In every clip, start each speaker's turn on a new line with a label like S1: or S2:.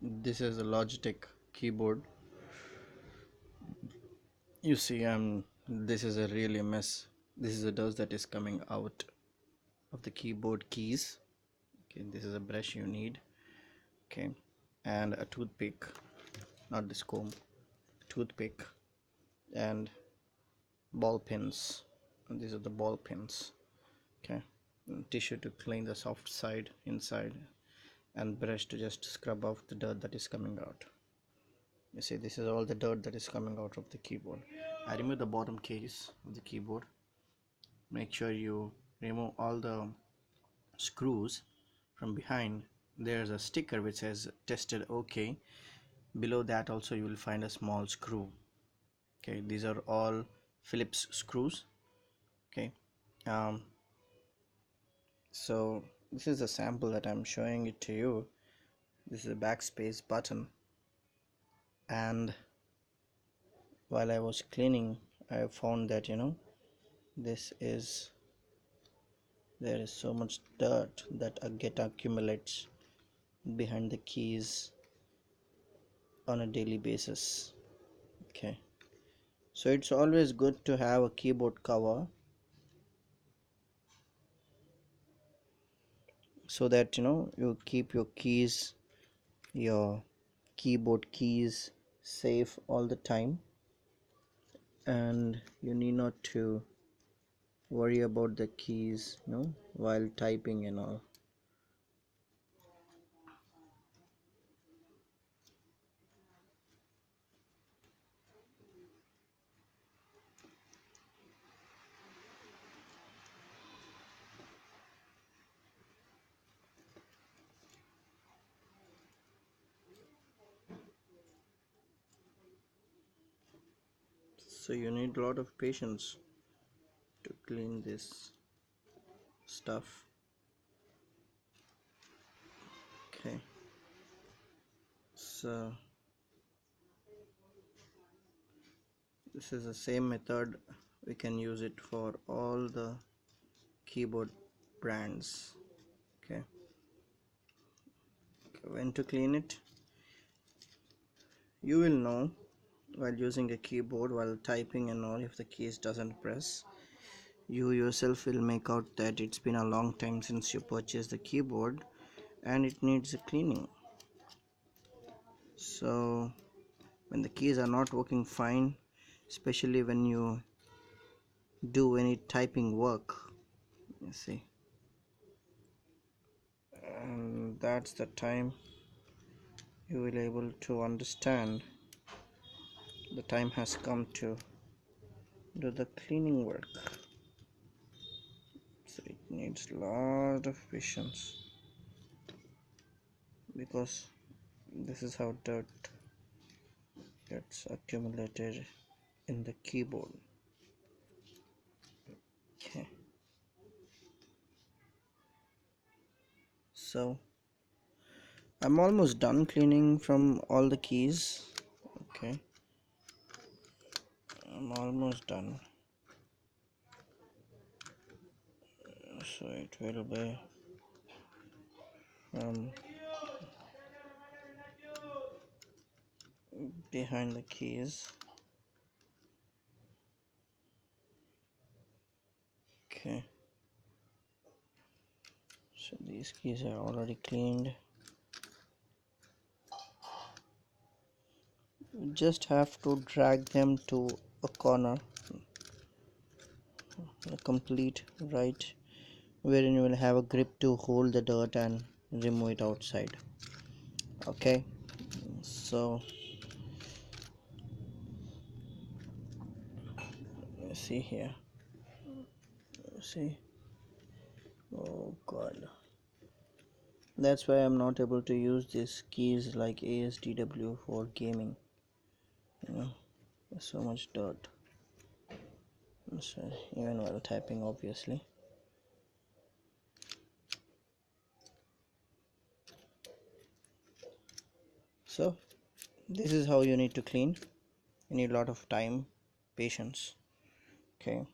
S1: This is a Logitech keyboard. You see, this is a really mess. This is a dust that is coming out of the keyboard keys. Okay, this is a brush you need. Okay, and a toothpick, not this comb, toothpick, and ball pins. And these are the ball pins. Okay, and tissue to clean the soft side inside, and brush to just scrub off the dirt that is coming out. You see, this is all the dirt that is coming out of the keyboard. I remove the bottom case of the keyboard. Make sure you remove all the screws from behind. There's a sticker which says tested OK. Below that also you will find a small screw. Okay, these are all Phillips screws. Okay, um, so this is a sample that I'm showing it to you. This is a backspace button, and while I was cleaning I found that this is there is so much dirt that get accumulates behind the keys on a daily basis. Okay, so it's always good to have a keyboard cover so that you keep your keyboard keys safe all the time, and you need not to worry about the keys while typing and all. So you need a lot of patience to clean this stuff. Okay, so this is the same method. We can use it for all the keyboard brands. Okay, when to clean it, you will know while using a keyboard, while typing and all. If the keys doesn't press, you yourself will make out that it's been a long time since you purchased the keyboard and it needs a cleaning. So when the keys are not working fine, especially when you do any typing work, you see, and that's the time you will able to understand the time has come to do the cleaning work. So it needs a lot of patience, because this is how dirt gets accumulated in the keyboard. Okay, so I'm almost done cleaning from all the keys. Okay, I'm almost done. So it will be from behind the keys. Okay, so these keys are already cleaned. You just have to drag them to a corner, a complete right, wherein you will have a grip to hold the dirt and remove it outside. Okay, so see here, see, oh god, that's why I'm not able to use these keys like ASDW for gaming. There's so much dirt, so even while typing, obviously. So this is how you need to clean. You need a lot of time, patience. Okay,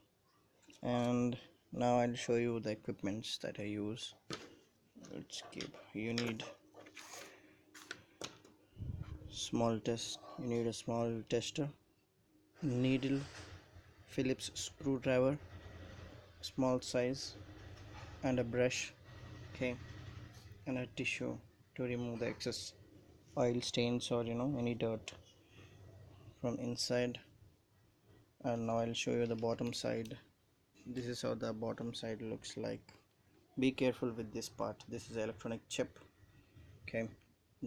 S1: and now I'll show you the equipments that I use. Let's keep, you need small test. You need a small tester, needle, Phillips screwdriver, small size, and a brush. Okay, and a tissue to remove the excess oil stains or any dirt from inside. And now I'll show you the bottom side. This is how the bottom side looks like. Be careful with this part. This is electronic chip. Okay,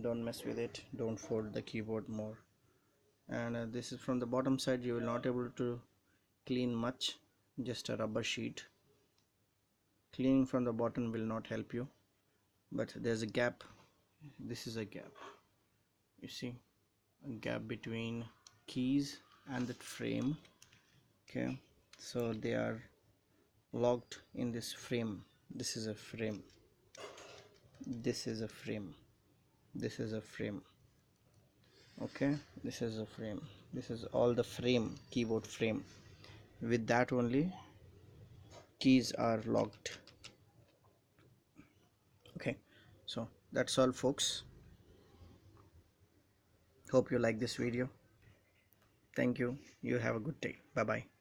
S1: don't mess with it. Don't fold the keyboard more. And this is from the bottom side. You will not able to clean much, just a rubber sheet. Cleaning from the bottom will not help you, but there's a gap. This is a gap, you see, a gap between keys and that frame. Okay, so they are locked in this frame. This is a frame, this is a frame, this is a frame. Okay, this is a frame, this is all the frame, keyboard frame. With that only keys are locked. Okay, so that's all folks. Hope you like this video. Thank you. You have a good day. Bye bye.